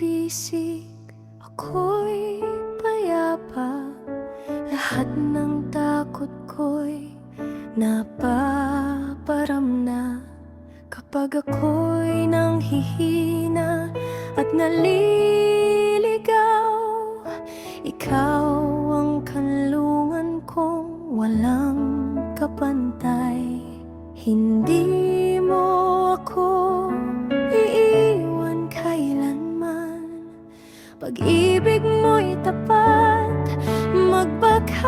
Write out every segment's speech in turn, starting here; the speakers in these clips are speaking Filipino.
bisig, ako'y payapa. Lahat ng takot ko'y napaparam na. Kapag ako'y nanghihina at naliligaw, ikaw ang kanlungan kong walang kapantay. Hindi mo ako iiwan kailanman. Pag-ibig mo'y tapat, magpakailanman.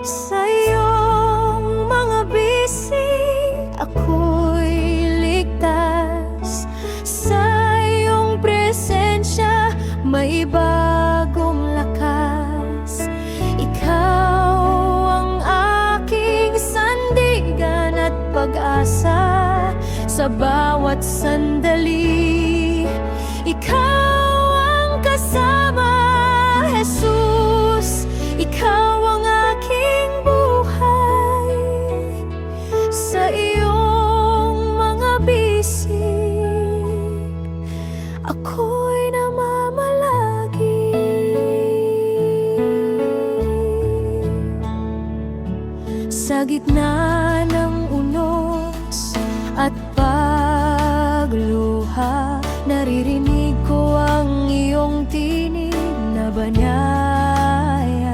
Sa iyong mga bisig, ako'y ligtas. Sa iyong presensya, may bagong lakas. Ikaw ang aking sandigan at pag-asa. Sa bawat sandali, ikaw ang kasama, Jesus. Ikaw ang aking buhay. Sa iyong mga bisig, ako'y namamalagi. Sa gitna ng unos at pagluha, naririnig ko ang iyong tinig na banayad.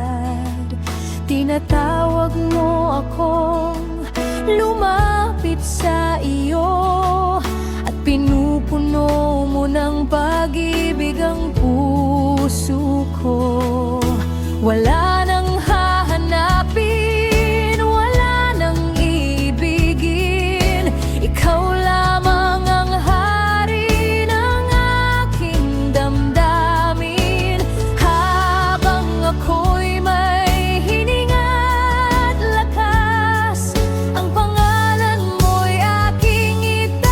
Tinatawag mo akong lumapit sa iyo, at pinupuno mo ng pag-ibig ang puso ko. Wala nang hahanapin, wala nang iibigin. Ikaw lamang ang hari ng aking damdamin. Habang ako'y may hininga at lakas, ang pangalan mo'y aking itaas.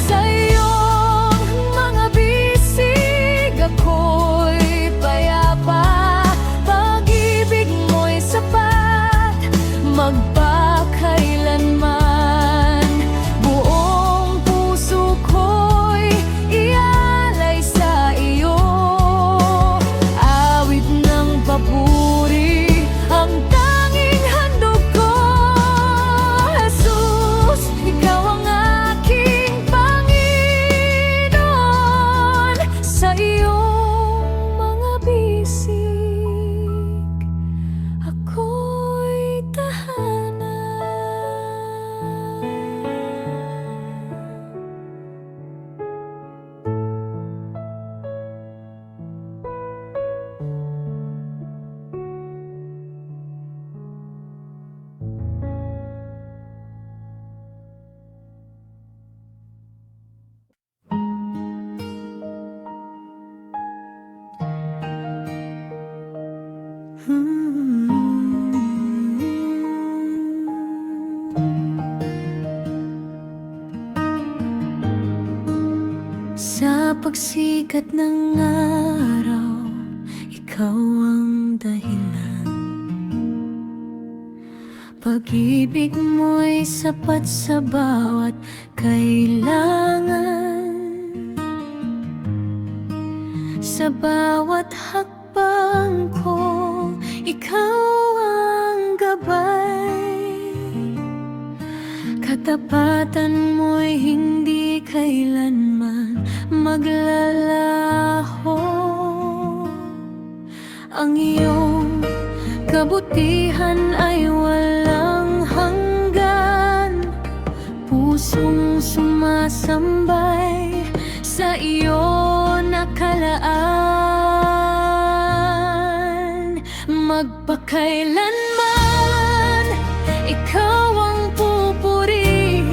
Sa iyong mga bisig, ako'y payapa. Pag-ibig mo'y sapat, magpakailanman. Buong puso ko'y ialay sa iyo. Awit ng papuri ang tanging handog ko. Jesus, ikaw ang aking Panginoon. Sa iyong mga bisig, ako'y tahanan. Sa pagsikat ng araw, ikaw ang dahilan. Pag-ibig mo'y sapat sa bawat kailangan. Sa bawat hakbang ko, ikaw ang gabay. Katapatan mo'y hindi kailanman maglalaho. Ang iyong kabutihan ay walang hanggan. Pusong sumasambay sa iyo nakalaan. Magpakailanman, ikaw ang pupurihin.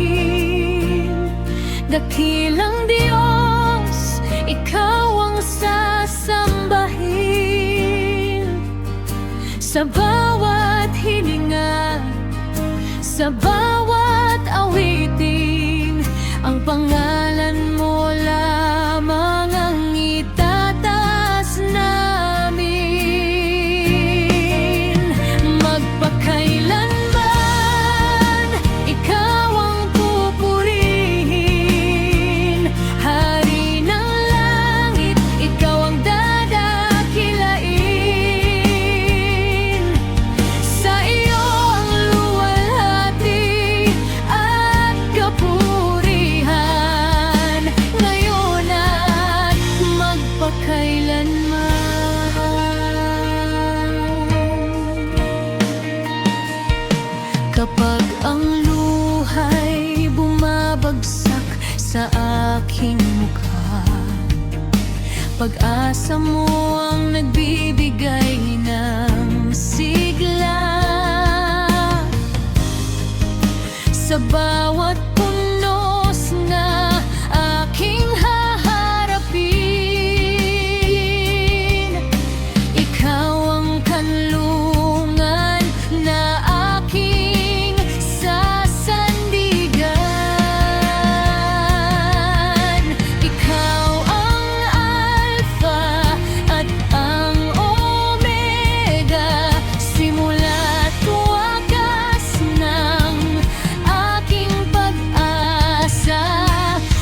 Dakilang Diyos, ikaw ang sasambahin. Sa bawat hininga, sa bawat awitin, ang pangalan mo lamang ang itataas namin. aking mukha. Pag-asa mo ang nagbibigay ng sigla sa bawat punos na aking haharapin. Ikaw ang kanlungan na aking sasandigan. Ikaw ang Alpha at ang Omega, simula't wakas ng aking pag-asa.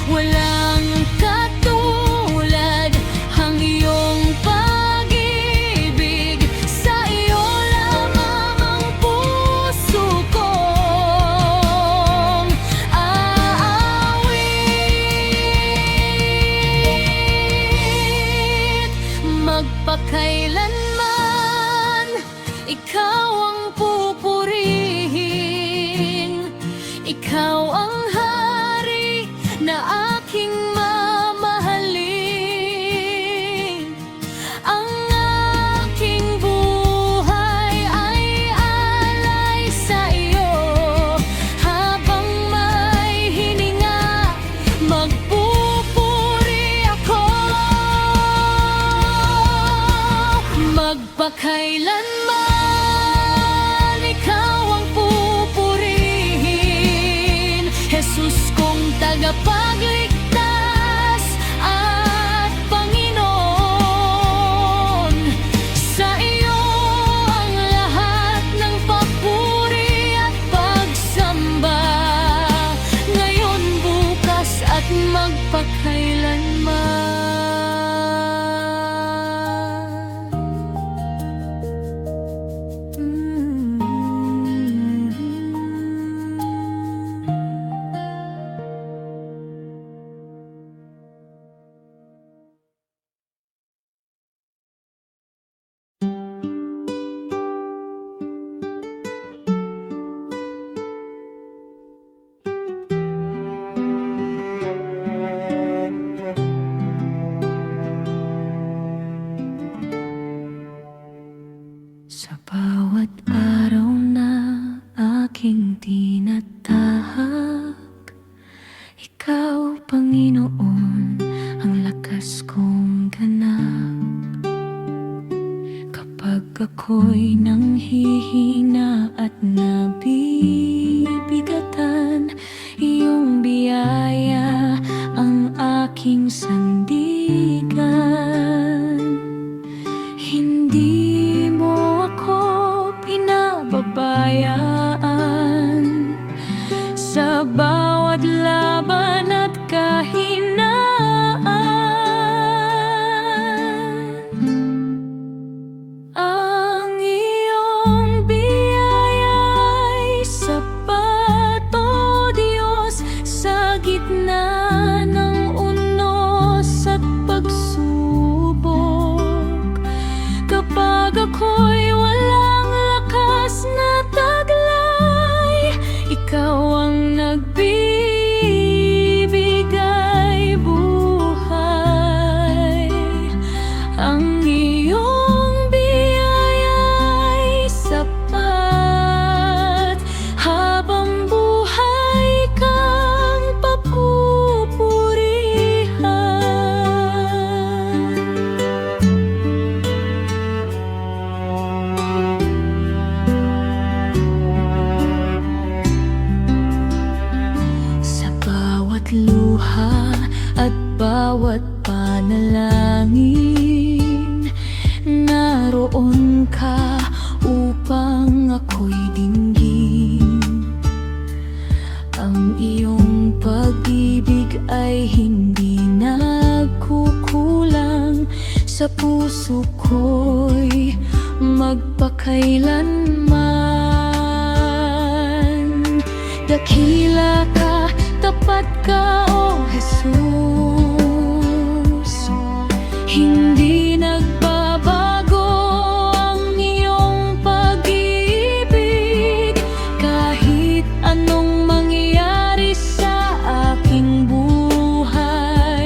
Walang katulad ang iyong pag-ibig, sa iyo lamang ang puso kong aawit. Magpakailanman ikaw ang pupurihin, ikaw ang hari na aking mamahalin. Ang aking buhay ay alay sa iyo, habang may hininga magpupuri ako. Magpakailanman ikaw ang pupurihin, Jesus kong tagapagligtas at Panginoon. Sa iyo ang lahat ng papuri at pagsamba, ngayon, bukas at magpakailanman. Sa bawat araw na aking tinatahak, ikaw, Panginoon, ang lakas kong ganap. Kapag ako'y nanghihina at nabibigatan, iyong biyaya ang aking sandigan. Hindi mo ako pinababayaan sa bawat laban at kahinaan. Ang iyong biyaya ay sapat, O Diyos, sa gitna ng unos at pagsubok. Kapag ako'y walang lakas na taglay, ikaw ang nagbibigay buhay. Ang iyong biyaya ay sapat, habang buhay kang papupurihan. Sa bawat luha at bawat panalangin, naroon ka upang ako'y dinggin. Ang iyong pag-ibig ay hindi nagkukulang, sa puso ko'y magpakailanman. Dakila ka, tapat ka, O Jesus. Hindi nagbabago ang iyong pag-ibig, kahit anong mangyayari sa aking buhay.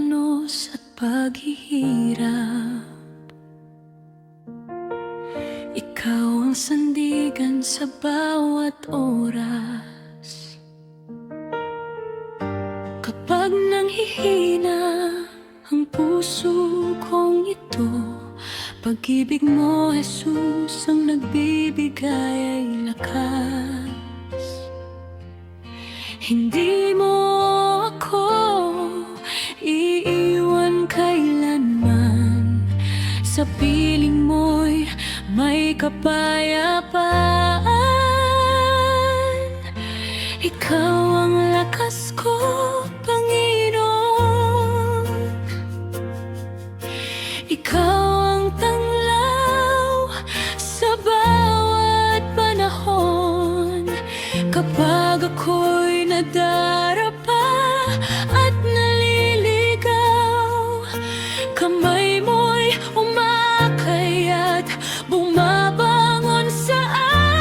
pagdanos at paghihirap. Ikaw ang sandigan sa bawat oras. Kapag nanghihina ang puso kong ito, pag-ibig mo, Jesus, ang nagbibigay ay lakas. Hindi mo ako iiwan kailanman, sa piling mo'y may kapayapaan. Ikaw ang lakas ko, Panginoon. Ikaw ang tanglaw sa bawat panahon. Kapag ako'y nadarapa at naliligaw, kamay mo'y umakyat, bumabangon sa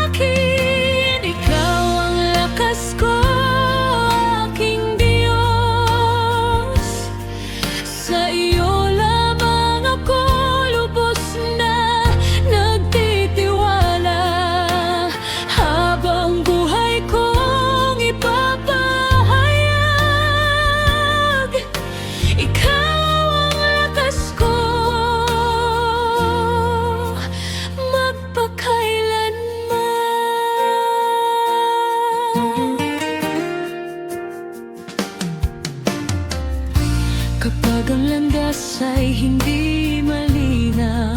akin. Ikaw ang lakas ko, aking Diyos. Sa iyo lamang ako lubos na nagtitiwala, habang buhay kong ipapahayag. Ikaw ang lakas ko, kapag ang landas ay hindi malinaw,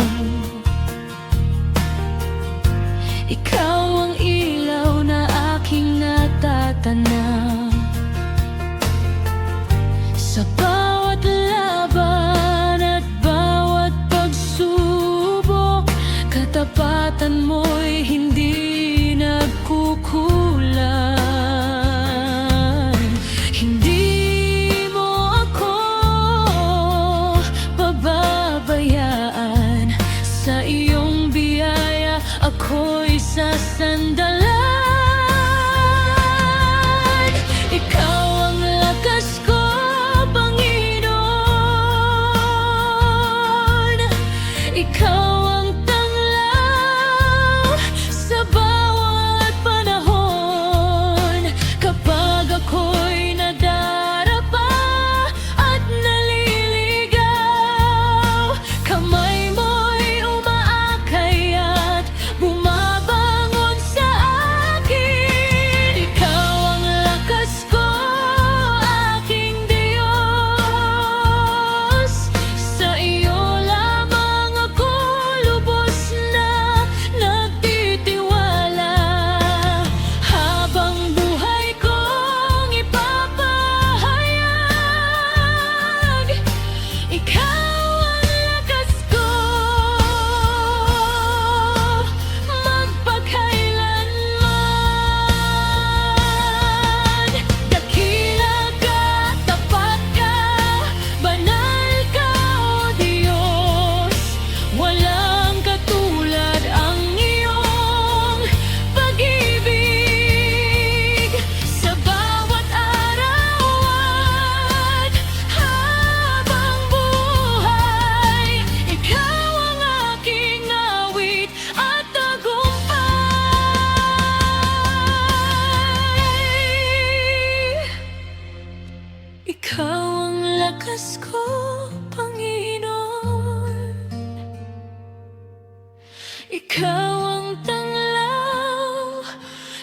ikaw ang ilaw na aking natatanaw. Sa bawat laban at bawat pagsubok, katapatan mo'y hindi nagkukulang. Sa iyong biyaya ako'y sasandalan. Ikaw ang lakas ko, Panginoon. Ikaw ang tanglaw sa bawat panahon. Kapag ako'y nadarapa at naliligaw, kamay mo lakas ko, Panginoon. Ikaw ang tanglaw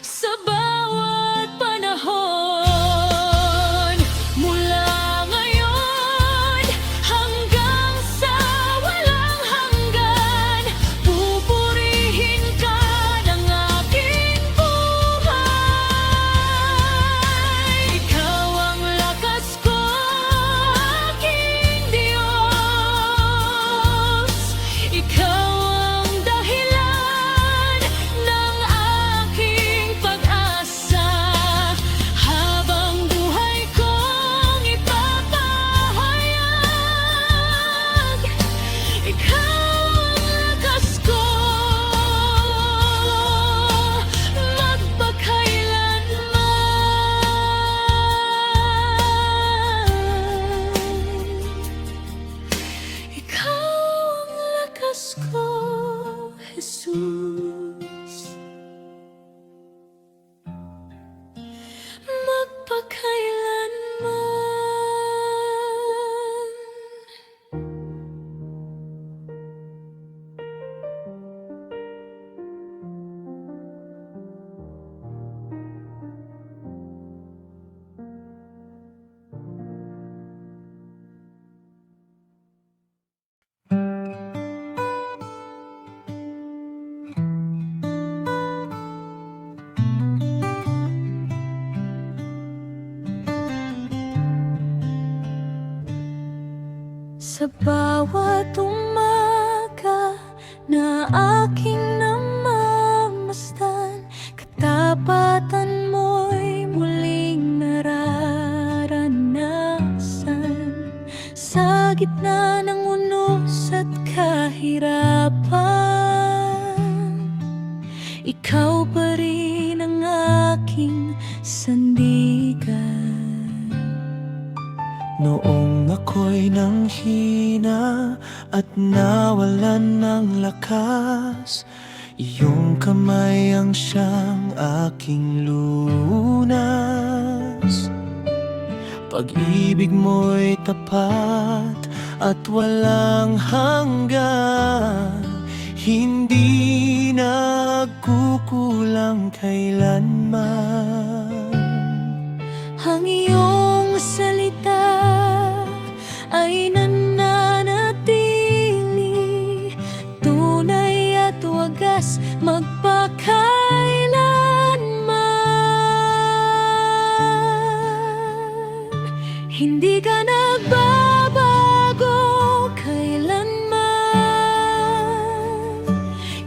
sa bawat panahon. Mula ngayon hanggang sa walang hanggan, pupurihin ka ng aking buhay. Ikaw ang lakas ko, Ikaw ang dahilan Sa bawat umaga na aking namamasdan, katapatan mo'y muling nararanasan. Sa gitna ng unos at kahirapan, ikaw pa rin ang aking sandigan. Noong ako'y nanghina at nawalan ng lakas, iyong kamay ang siyang aking lunas. Pag-ibig mo'y tapat at walang hanggan, hindi nagkukulang kailanman. Ang iyong salita ay nananatili, tunay at wagas magpakailanman. Hindi ka nagbabago kailanman.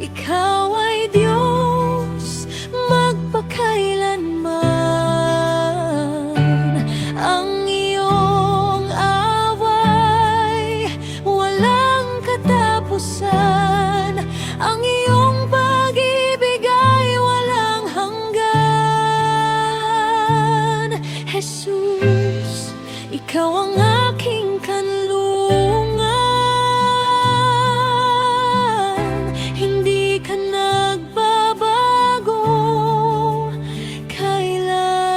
Ikaw ay Diyos magpakailanman. Ang iyong away walang katapusan. Ang iyong pag-ibig ay walang hanggan. Jesus, ikaw ang aking kanlungan. Hindi ka nagbabago kailanman.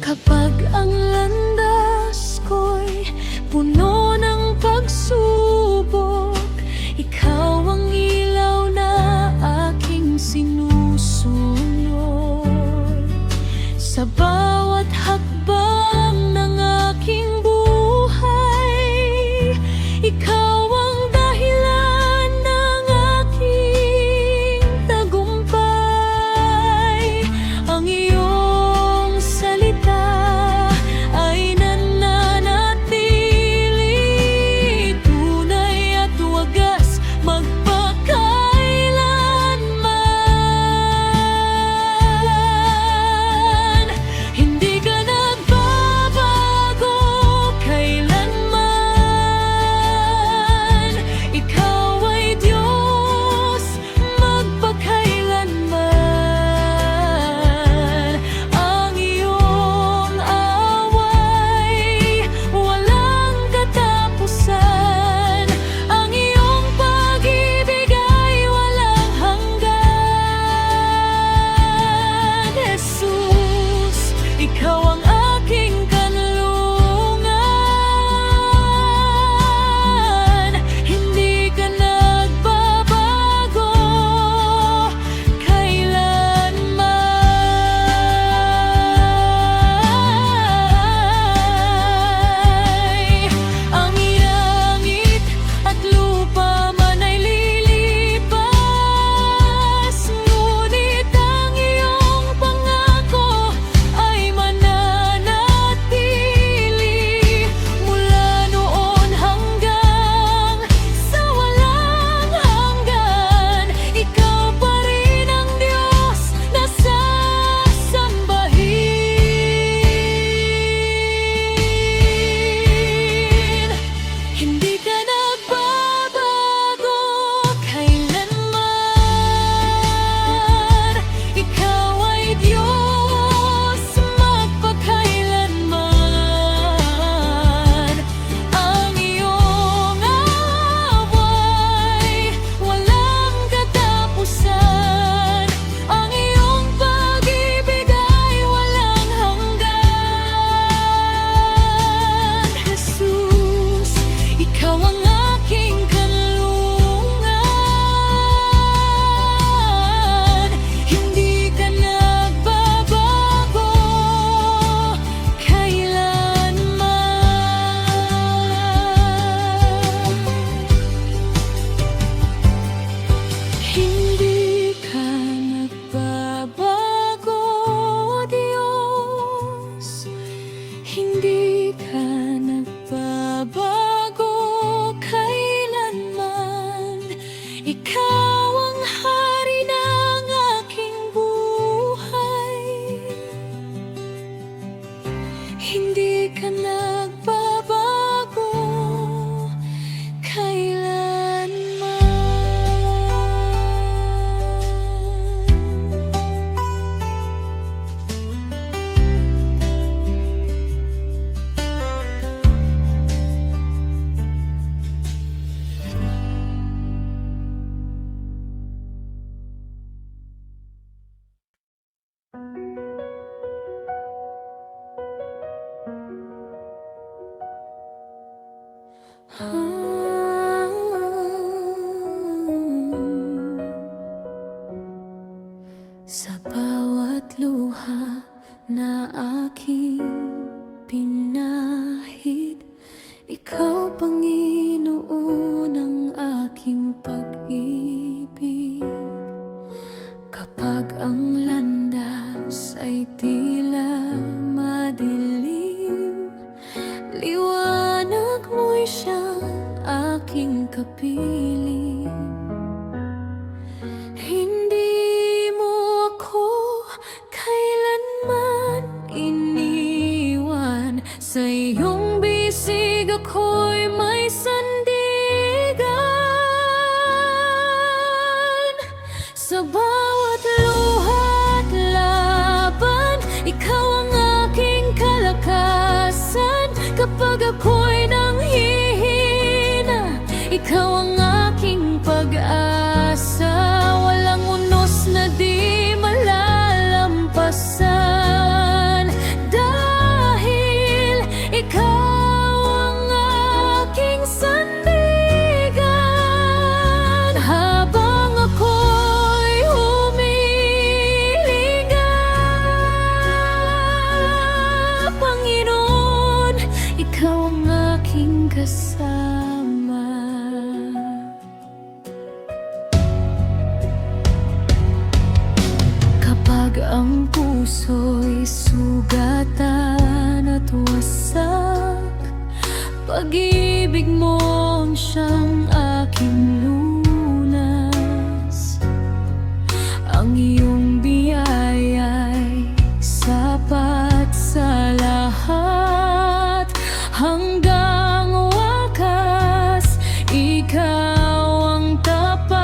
Kapag ang landas ko'y puno ng pagsubok, ikaw ang ilaw na aking sinusunod. Sa bawat hakbang ng aking buhay, ikaw ang dahilan ng aking tagumpay. Ang iyong salita ay nananatili, tunay at wagas magpakailanman. Hindi ka nagbabago aking kapiling. Hindi mo ako kailanman iniwan. Sa iyong bisig ako'y may sandigan. Sa bawat luha't laban, ikaw ang aking kalakasan. Kapag ako'y nanghihina, ikaw ang aking pag-asa. Walang unos na di malalampasan, dahil ikaw ang aking sandigan. Habang ako'y humihinga, Panginoon, ikaw ang aking kasama. Kapag ang puso'y sugatan at wasak, pag-ibig mo ang siyang aking lunas. Ang iyong biyaya'y sapat sa lahat. Hanggang wakas, ikaw ang tapat.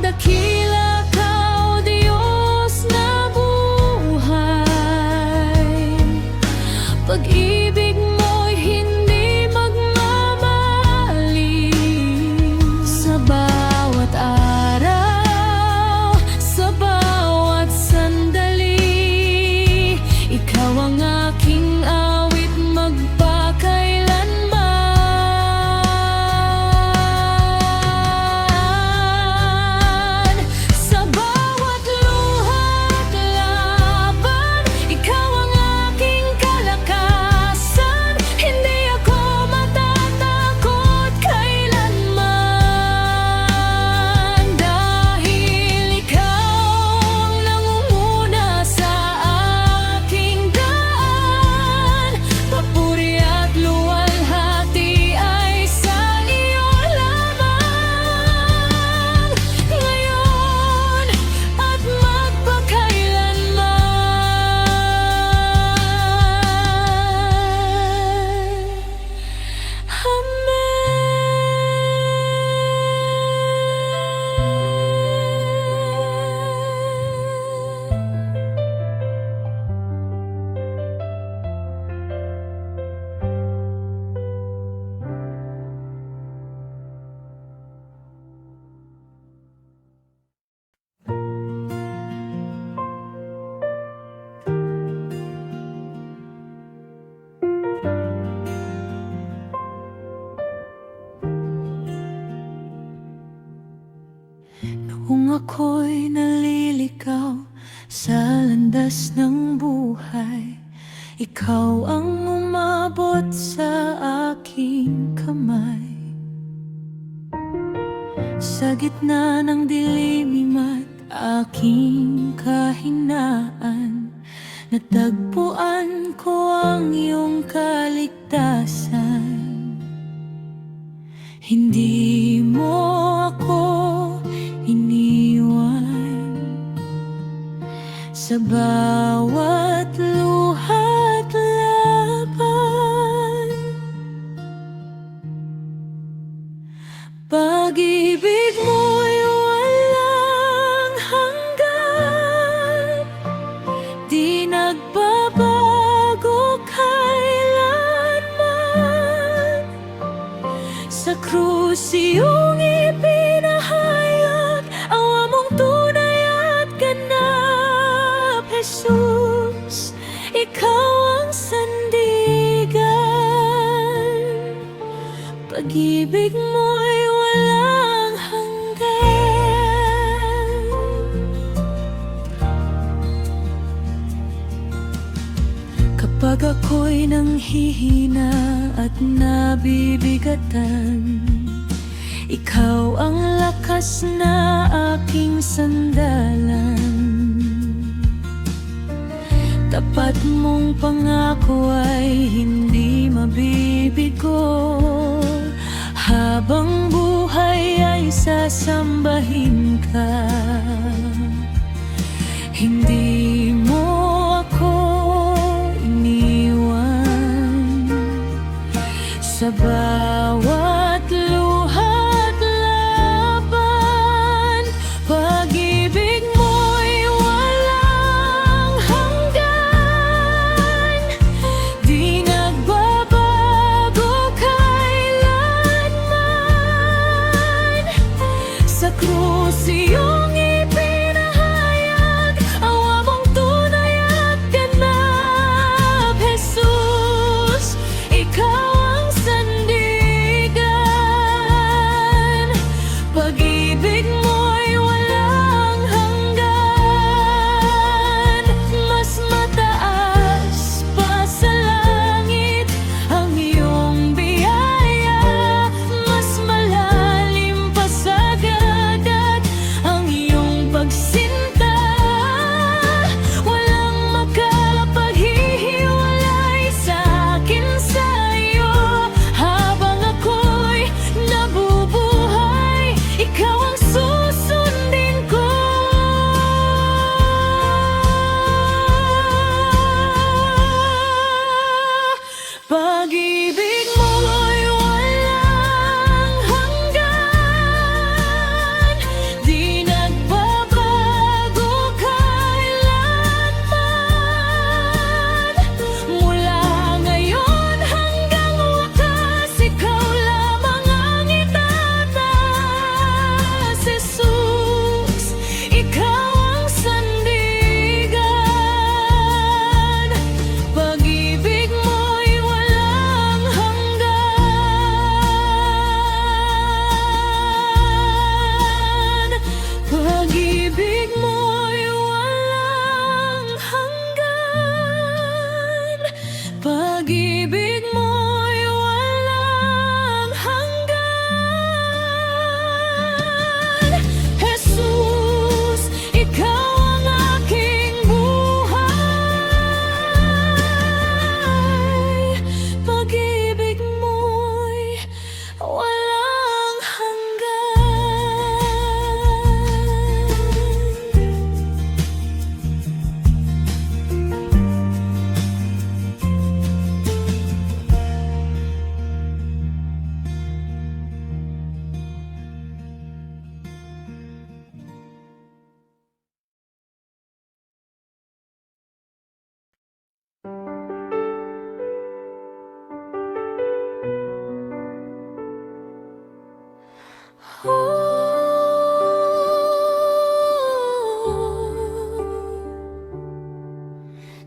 Dakila ka, O Diyos na buhay. Pag-ibig mo'y hindi magmamaling. Sa bawat araw, sa bawat sandali, ikaw ang aking awit magpakailanman. Sa bawat luha't laban, ikaw ang aking kalakasan. Hindi ako matatakot kailanman, dahil ikaw ang nangunguna sa aking daan. Papuri at luwalhati ay sa iyo lamang, ngayon at magpakailanman. Kung ako'y naliligaw sa landas ng buhay, ikaw ang umabot sa aking kamay. Sa gitna ng dilim at aking kahinaan, natagpuan ko ang iyong kaligtasan. Hindi mo ako iniwan. Sa bawat luha't laban, pag-ibig mo'y walang hanggan. Di nagbabago kailanman. Sa krus iyong ipinahayag, awa mong tunay at ganap, Jesus. Ikaw ang sandigan. Pag-ibig mo'y walang hanggan. Kapag ako'y nanghihina at nabibigatan, ikaw ang lakas na aking sandalan. Tapat mong pangako ay hindi mabibigo.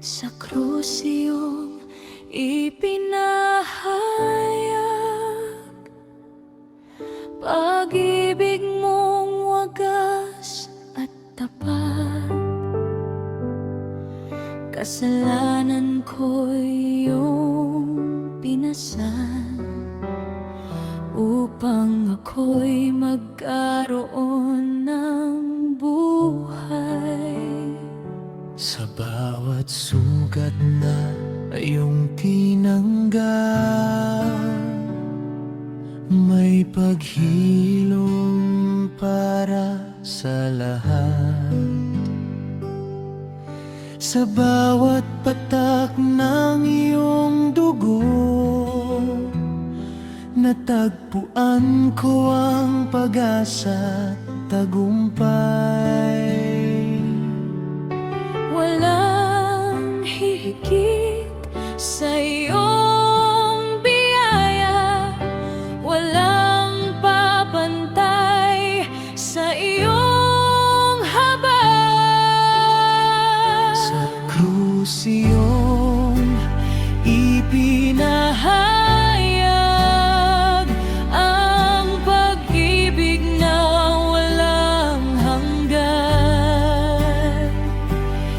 Sa krus iyong ipinahayag, pag-ibig mong wagas at tapat. Kasalanan ko'y iyong pinasan, upang ako'y magkaroon ng buhay. Sa bawat sugat na iyong tinanggap, may paghilom para sa lahat. Sa bawat patak ng iyong dugo, natagpuan ko ang pag-asa at tagumpay. Walang hihigit sa iyong biyaya, walang papantay sa iyong habag. Sa krus iyong ipinahayag, ang pag-ibig na walang hanggan.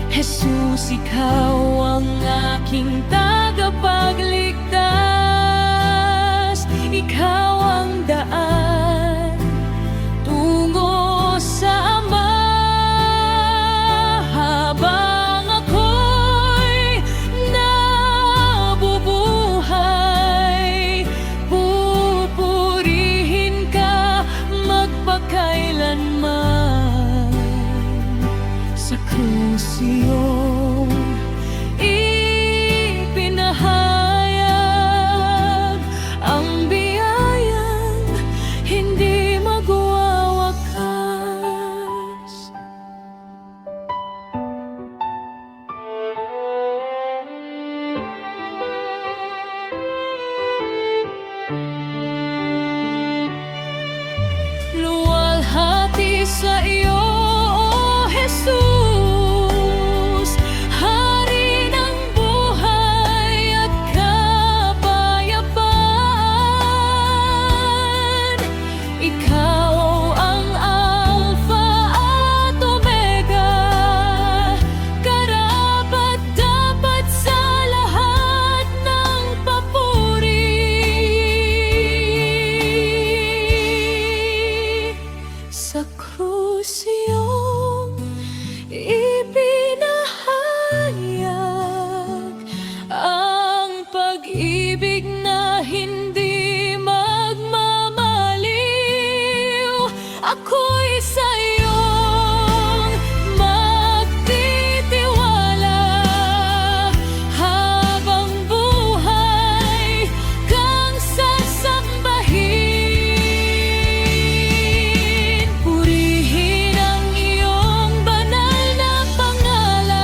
Jesus, ikaw ang aking tagapagligtas, ikaw ang daan tungo sa Ama. Habang ako'y nabubuhay, pupurihin ka magpakailanman. Sa krus iyong ipinahayag, ang biyayang hindi magwawakas. Luwalhati sa iyo, O Jesus, Hari ng buhay at kapayapaan. Ikaw ang Alpha at Omega, karapat-dapat sa lahat ng papuri. Sa krus iyong ipinahayag, ang pag-ibig na hindi magmamaliw. Ako'y sa iyong magtitiwala, habang buhay kang sasambahin. Purihin ang iyong banal na pangalan,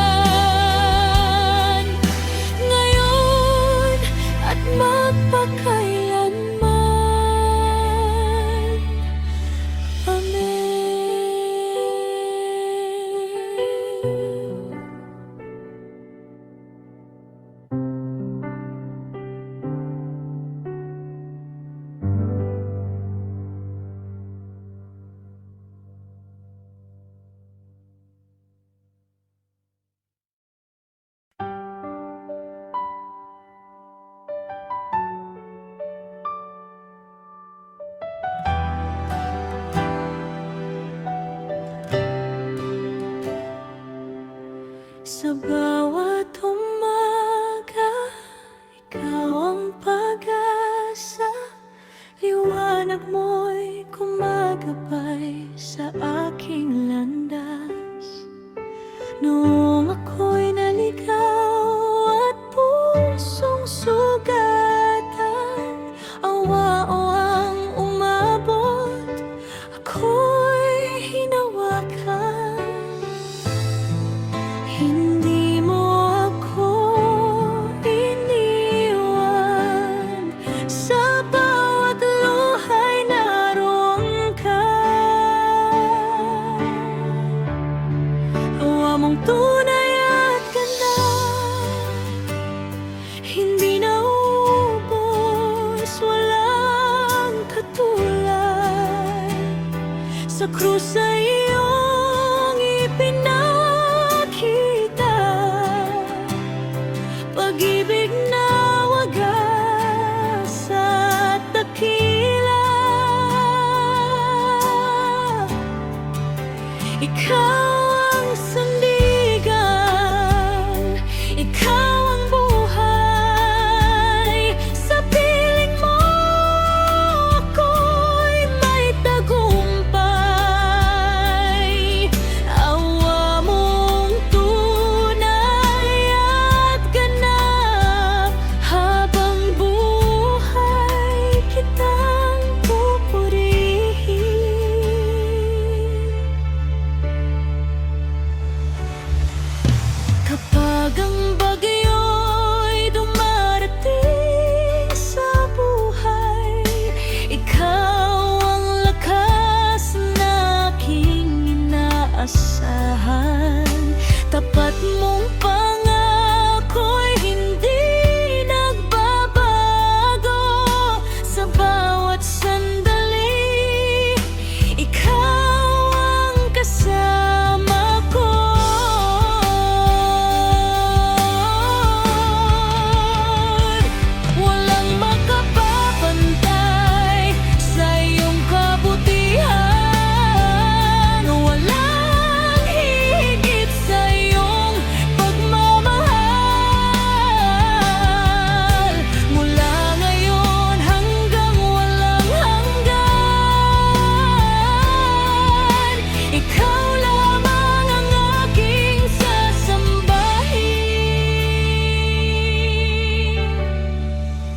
ngayon at magpakailanman. Amen. Sa bawat umaga, ikaw ang pag-asa, liwanag mo'y gumagabay sa aking landas. Noong ako'y naligaw at pusong sugatan, awa o ang umabot, ako'y hinawakan. Hindi mo ako iniwan, sa bawat luhay naroon ka. sa krus ay iyong ipinakita, pag-ibig na wagas at dakila. Ikaw ang sandigan, ikaw ang buhay. Sa piling mo ako'y may tagumpay. Awa mong tunay at ganap, habang buhay kitang pupurihin. Kapag ang bagyo'y dumarating sa buhay, ikaw ang lakas na aking inaasahan. Tapat mong pangako'y hindi nagbabago. Sa bawat sandali, ikaw ang kasama ko. Walang makapapantay sa iyong kabutihan. Walang hihigit sa iyong pagmamahal. Mula ngayon hanggang walang hanggan, ikaw lamang ang aking sasambahin.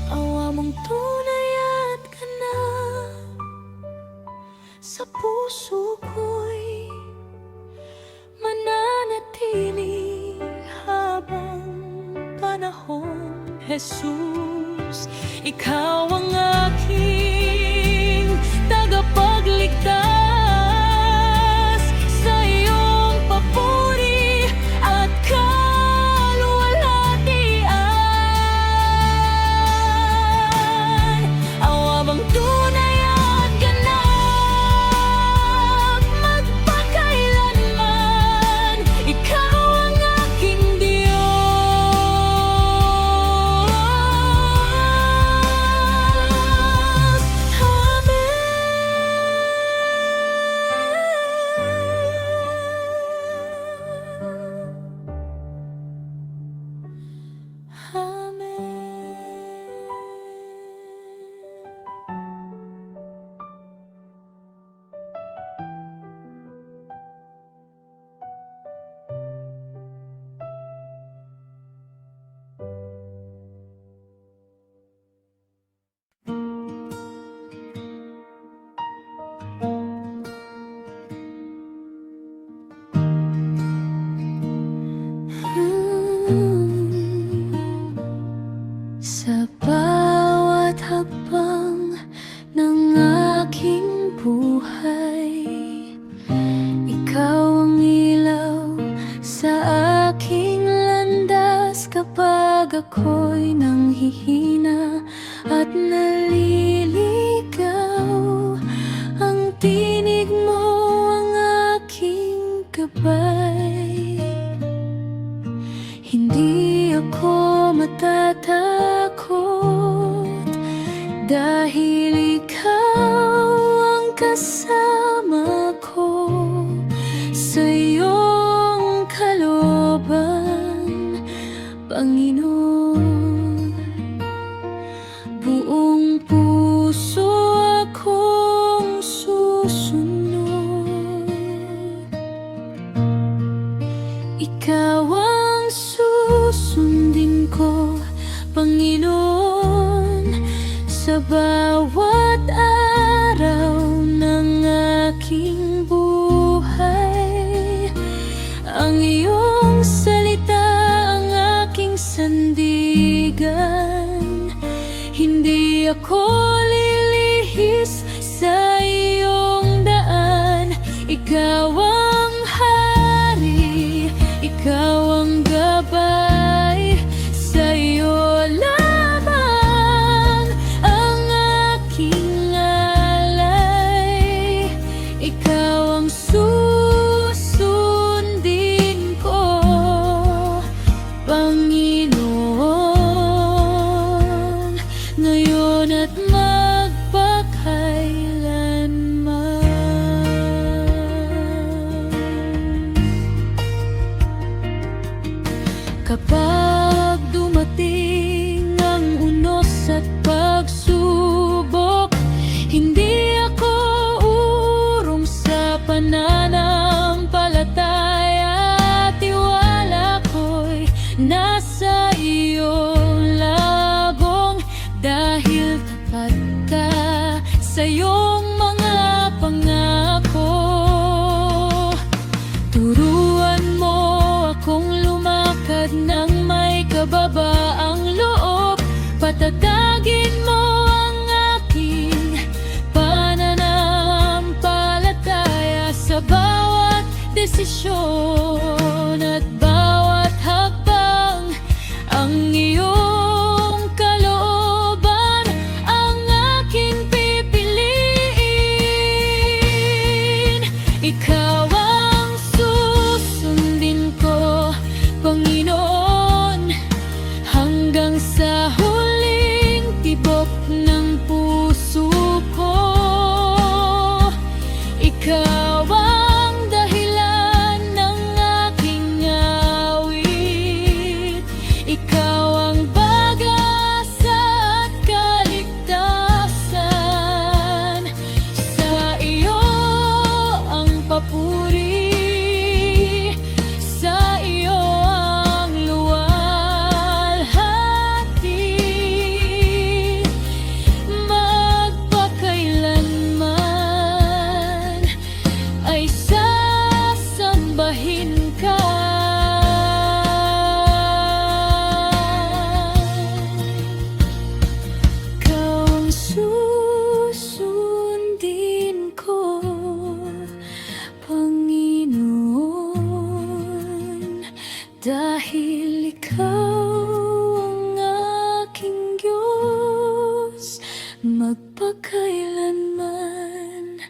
Awa mong tunay at ganap, sa puso ko'y mananatili habang panahon. Jesus, ikaw ang aking tagapagligtas. Sa iyong papuri at kaluwalhatian, awa mong tunay at ganap, magpakailanman. Ikaw ang aking Diyos. Sa bawat hakbang ng aking buhay, ikaw ang ilaw sa aking landas. Kapag ako'y nanghihina at naliligaw, ang tinig mo ang aking gabay. Hindi ako matatakot dahil ikaw ang kasama ko. Sa iyong kalooban, Panginoon, buong puso akong susunod. Ikaw ang susundin ko, Panginoon, sa bawat araw ng aking buhay. Ang iyong salita ang aking sandigan. Hindi ako lilihis sa iyong daan. sa iyong mga pangako. Turuan mo akong lumakad ng may kababaang loob. Patatagin mo ang aking pananampalataya sa bawat desisyon at bawat hakbang. Ang iyong kalooban ang aking pipiliin. Ikaw ang susundin ko, Panginoon, hanggang sa huling tibok ng puso ko. Ikaw ang dahilan ng aking awit. Ikaw ang pag-asa at kaligtasan. Sa iyo ang papuri, sa iyo ang luwalhati, magpakailanman ay sasambahin ka. Ikaw ang susundin ko, Panginoon, dahil ikaw ang aking Diyos, magpakailanman.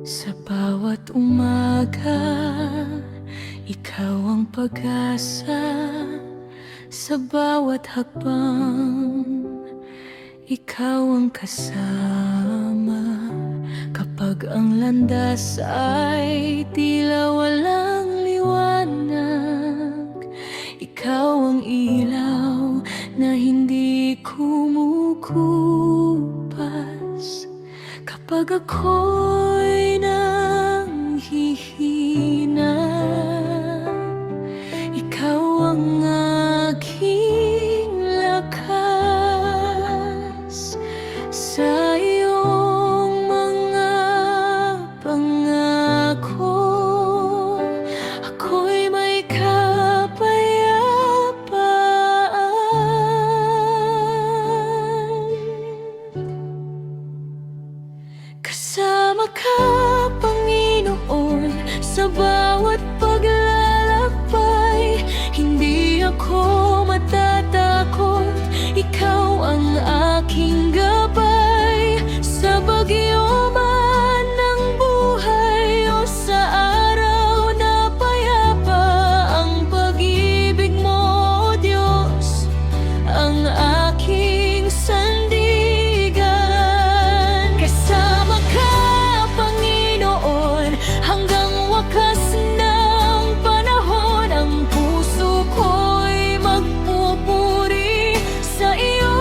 Sa bawat umaga, ikaw ang pag-asa. Sa bawat hakbang, ikaw ang kasama. Kapag ang landas ay tila walang liwanag, ikaw ang ilaw na hindi kumukupas. Kapag ako'y nanghihina, ikaw ang aking lakas. Sa iyong mga pangako, ako'y may kapayapaan. Kasama ka, Panginoon, sa bawat paglalakbay. Hindi ako matatakot, ikaw ang aking gabay. Sa bagyo man ng buhay o sa araw na payapa, ang pag-ibig mo, Diyos, ang aking sandigan. Kasama ka, Panginoon, hanggang wakas ng panahon. Ang puso ko'y magpupuri sa iyo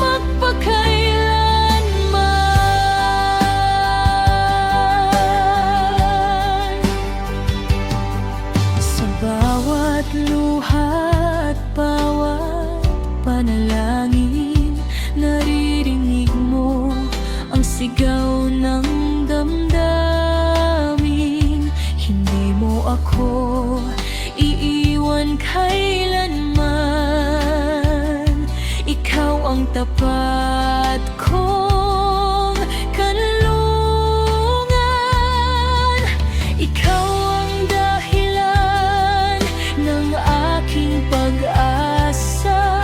magpakailanman. Sa bawat luha at bawat panalangin, naririnig mo ang sigaw ng damdamin. Hindi mo ako iiwan kailanman. Ikaw ang tapat kong kanlungan. Ikaw ang dahilan ng aking pag-asa.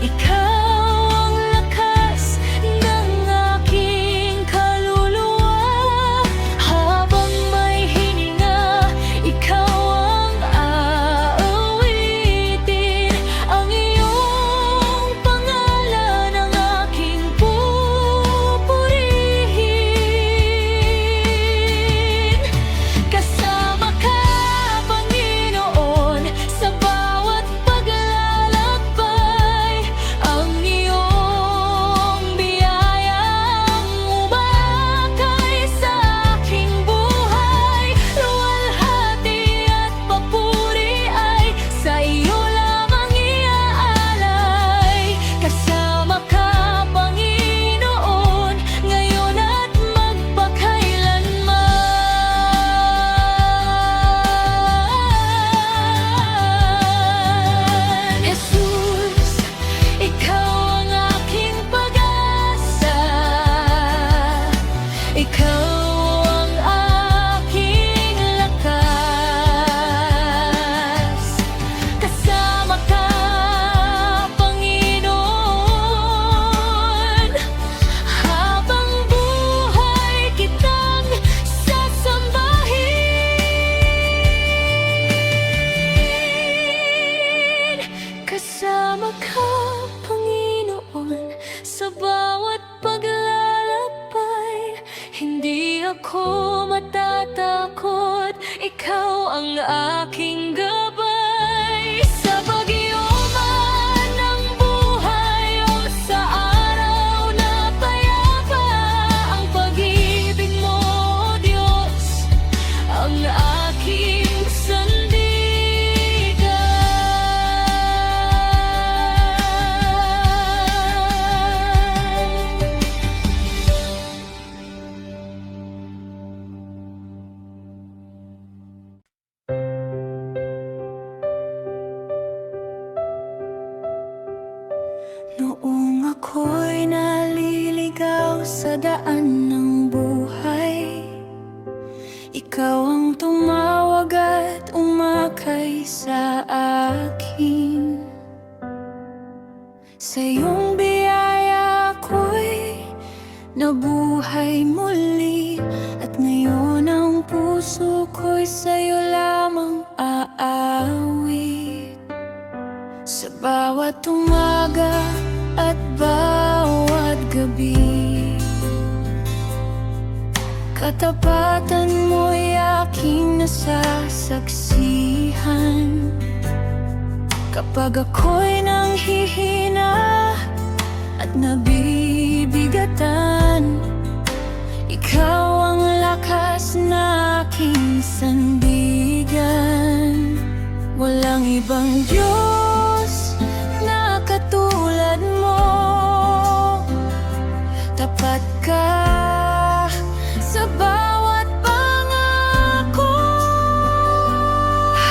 Ikaw ang lakas ng aking kaluluwa. Habang may hininga, ikaw ang aawitin. Ang iyong ako matatakot, ikaw ang aking gabay. Sa bagyo man ng buhay o sa araw na payapa, ang pag-ibig mo, Diyos, ang aking Noong ako'y naliligaw sa daan ng buhay, ikaw ang tumawag at umakay sa akin. Sa iyong biyaya ako'y nabuhay muli, at ngayon ang puso ko'y sa'yo lamang aawit. Sa bawat umaga at bawat gabi, katapatan mo'y aking nasasaksihan. Kapag ako'y nanghihina at nabibigatan, ikaw ang lakas na aking sandigan. Walang ibang Diyos na katulad mo, tapat ka sa bawat pangako.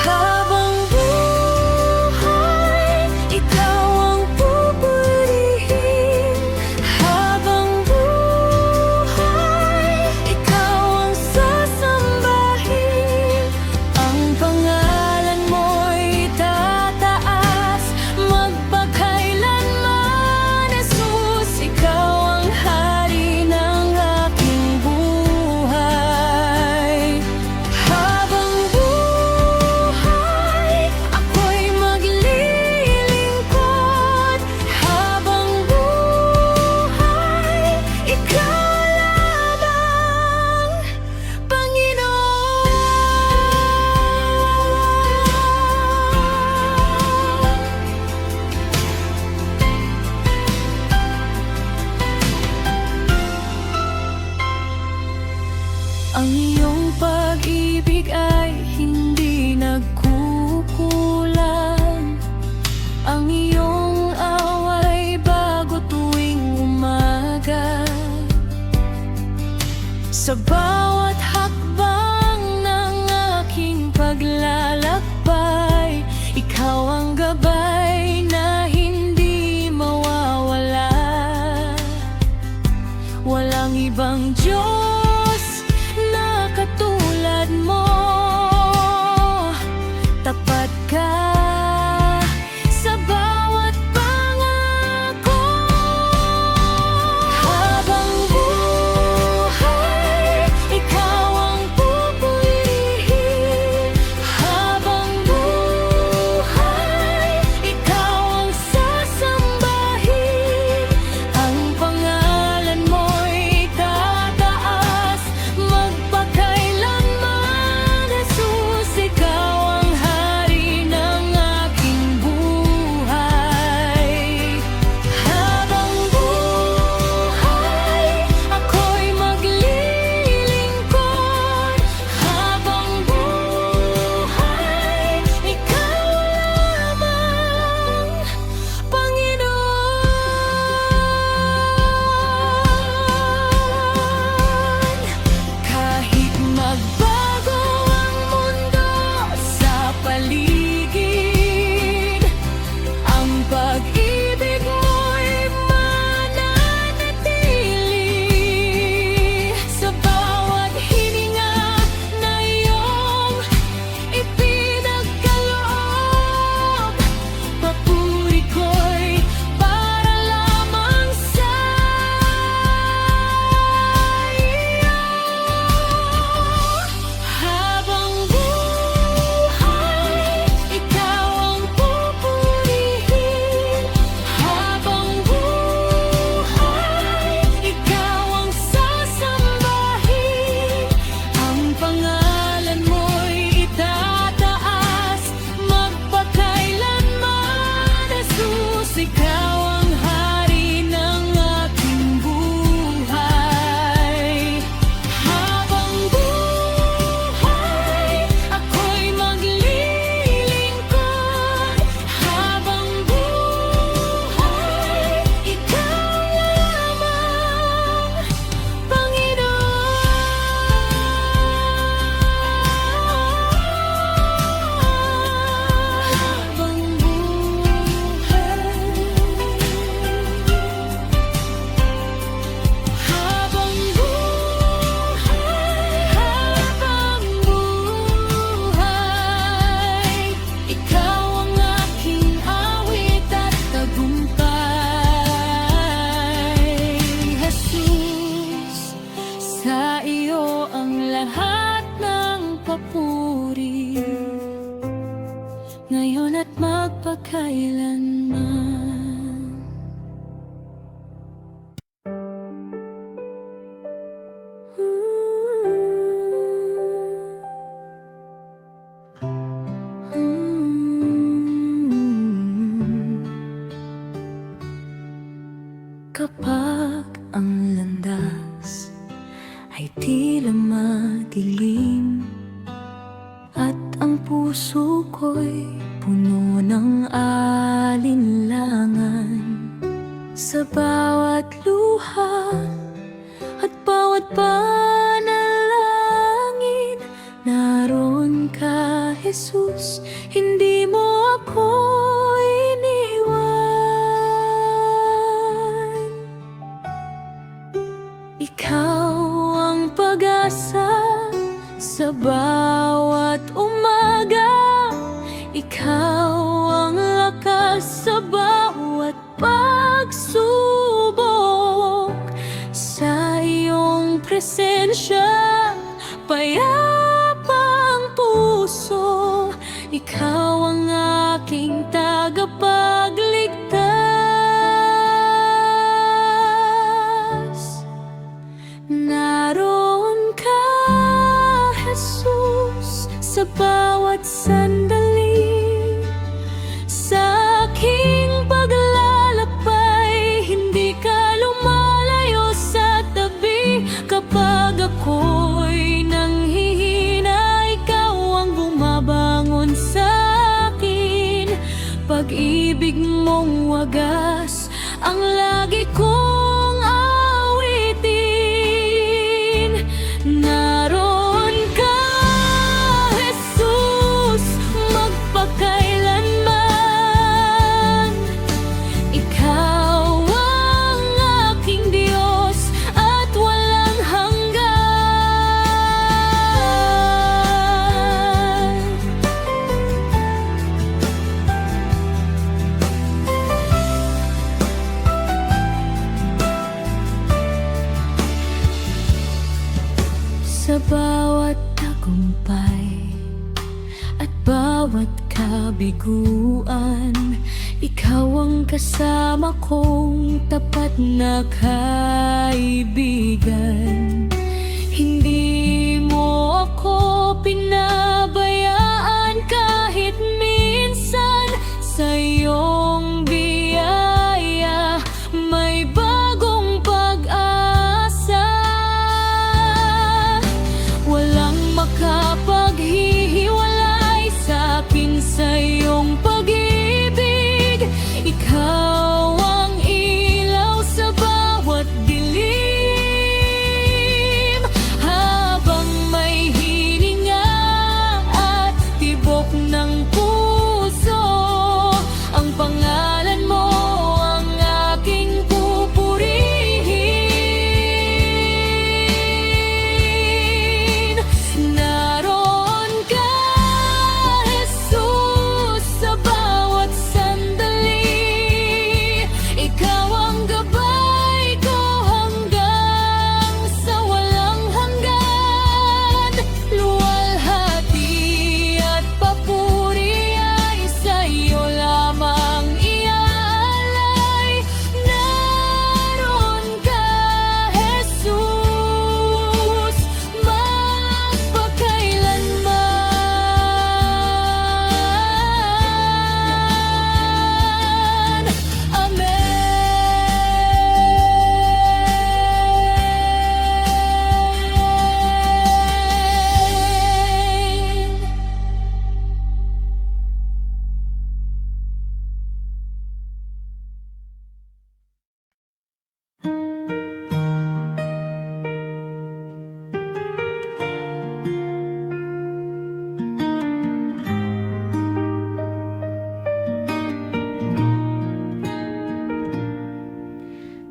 Habang buhay, ikaw ang pupurihin. Habang buhay, ikaw ang sasambahin. Ang pangalan mo'y tataas magpakailanman, Jesus. Ikaw ang hari ng aking buhay. Habang buhay, ako'y maglilingkod. Habang buhay, ikaw lamang, Panginoon. Ang iyong pag-ibig ay hindi nagkukulang. Ang iyong away bago tuwing umaga. Sa bawat hakbang ng aking paglalakbay, ikaw ang gabay na hindi mawawala. Walang ibang Diyos na katulad mo, tapat ka sa bawat pangako. Habang buhay, ikaw ang pupurihin. Habang buhay, ikaw ang sasambahin. Ang pangalan mo'y tataas kapag ang landas ay tila madilim at ang puso ko'y puno ng alinlangan. Sa bawat luha at bawat panalangin, naroon ka, Jesus, hindi mo ako iniwan. Ikaw ang pag-asa sa bawat umaga, ikaw ang lakas sa bawat pagsubok. Sa iyong presensya, payapa ang puso. Ikaw ang aking tagapagligtas. Naroon ka, Jesus, sa bawat sandali. Sa aking paglalakbay, hindi ka lumalayo sa tabi. Kapag ako'y nanghihina, ikaw ang bumabangon sa akin. Pag-ibig mong wagas ang lagi kong awitin. Naroon ka, Jesus, magpakailanman. Ikaw ang aking Diyos at walang hanggan. Sa bawat tagumpay at bawat kabiguan, ikaw ang kasama kong tapat na kaibigan. Hindi mo ako pinabayaan kahit minsan. Sa iyong biyaya may bagong pag-asa. Walang makapaghihiwalay sa akin sa iyong pag-ibig. Ikaw ang ilaw sa bawat dilim. Habang may hininga at tibok ng puso, ang pangalan mo ang aking pupurihin. Naroon ka, Jesus, sa bawat sandali. Ikaw ang gabay ko hanggang sa walang hanggan. Luwalhati at papuri ay sa iyo lamang iaalay. Naroon ka, Jesus, magpakailanman. Amen.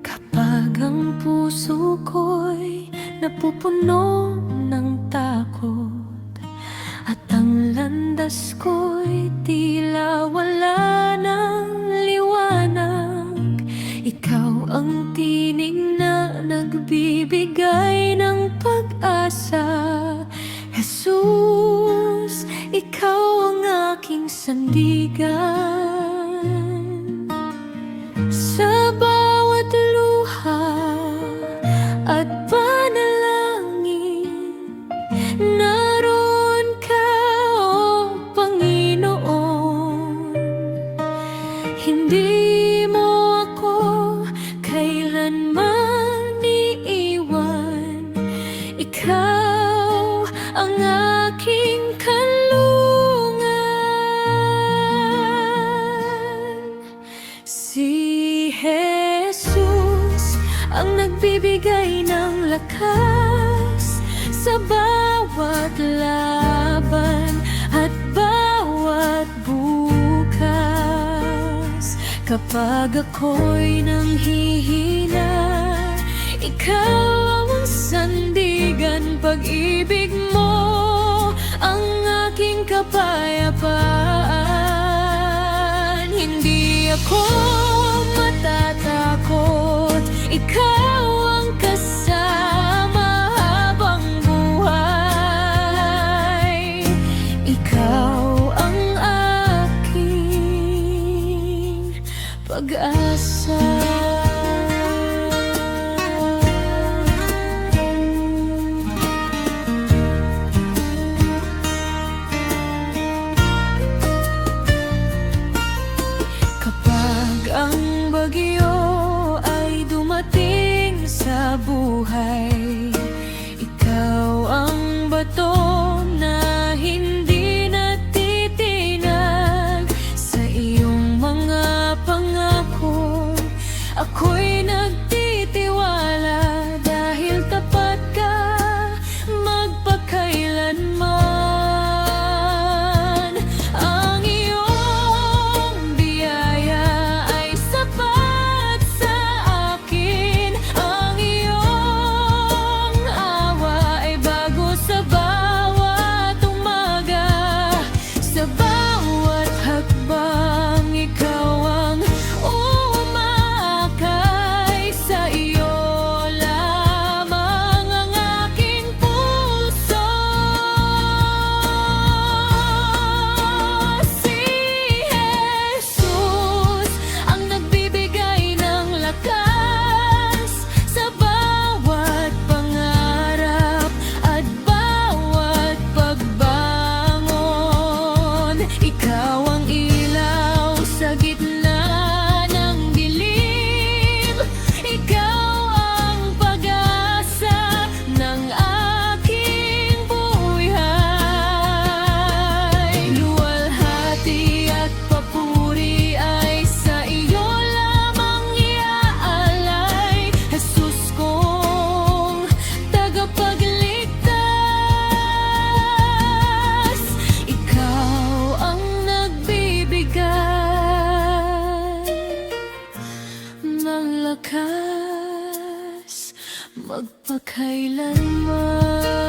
Kapag ang puso ko'y napupuno ng takot at ang landas ko'y tila wala ng liwanag, ikaw ang tinig na nagbibigay ng pag-asa. Jesus, ikaw ang aking sandigan. Sa bawat luha at panalangin, naroon ka, o Panginoon. Hindi mo ako kailanman ang nagbibigay ng lakas sa bawat laban at bawat bukas. Kapag ako'y nanghihina, ikaw ang sandigan, pag-ibig mo ang aking kapayapaan. Hindi ako matatakot, ikaw ang kasama habang buhay. Ikaw ang aking pag-asa. Ang bagyo ay dumating sa buhay, ikaw ang bato na hindi natitinag. Sa iyong mga pangako, ako'y nagtitiwala dahil tapat ka magpakailanman. Magpakailanman.